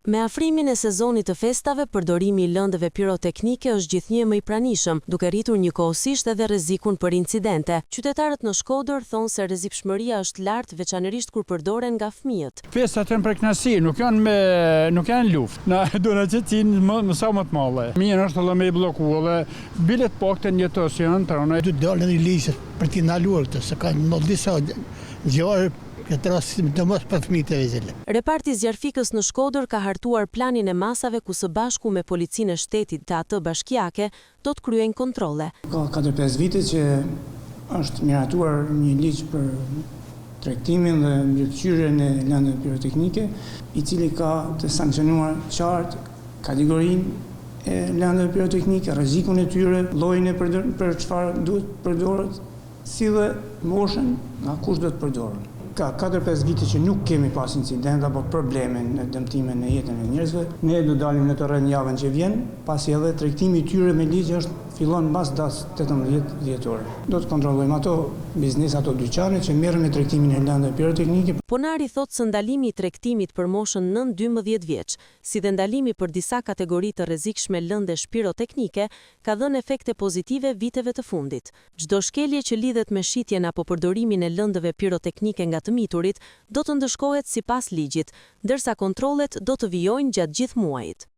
Me afrimin e sezonit të festave, përdorimi i lëndëve piroteknike është gjithnjë më i pranishëm, duke rritur njëkohësisht edhe rrezikun për incidente. Qytetarët në Shkodër thonë se rrezikshmëria është lartë, veçanërisht kur përdoren nga fëmijët. Festat janë për kënaqësi, nuk janë luftë. Na do na qetësin më sa më të madhe. Mirë është edhe me blloku dhe bilet pakte njëtosion tonë. Do dalën i ligjit për t'i ndaluar këtë, se kanë më disa zjarë. Reparti zjarfikës në Shkodër ka hartuar planin e masave ku së bashku me policinë e shtetit të atë bashkiake do të kryejnë kontrolle. Ka 4-5 vite që është miratuar një ligj për tregtimin dhe mbretëqyrjen e lëndëve piroteknike, i cili ka të sankcionuar qartë kategorinë e lëndëve piroteknike, rrezikun e tyre, llojin e për çfarë duhet përdoret, si dhe moshën nga kush do të përdoren. Ka 4-5 vite që nuk kemi pas incident apo probleme në dëmtimin në jetën e njerëzve. Ne do dalim në terren javën që vjen, pasi edhe tregtimi i tyre me ligj fillon mbas datës 18 dhjetor. Do të kontrollojmë ato biznes, ato dyqane që merren me tregtimin e lëndëve piroteknike. Ponari thotë se ndalimi i tregtimit për moshën 9-12 vjeç, si dhe ndalimi për disa kategori të rrezikshme lëndesh piroteknike, ka dhënë efekte pozitive viteve të fundit. Çdo shkelje që lidhet me shitjen apo përdorimin e lëndëve piroteknike nga të miturit do të ndëshkohet sipas ligjit, ndërsa kontrollet do të vijojnë gjatë gjithë muajit.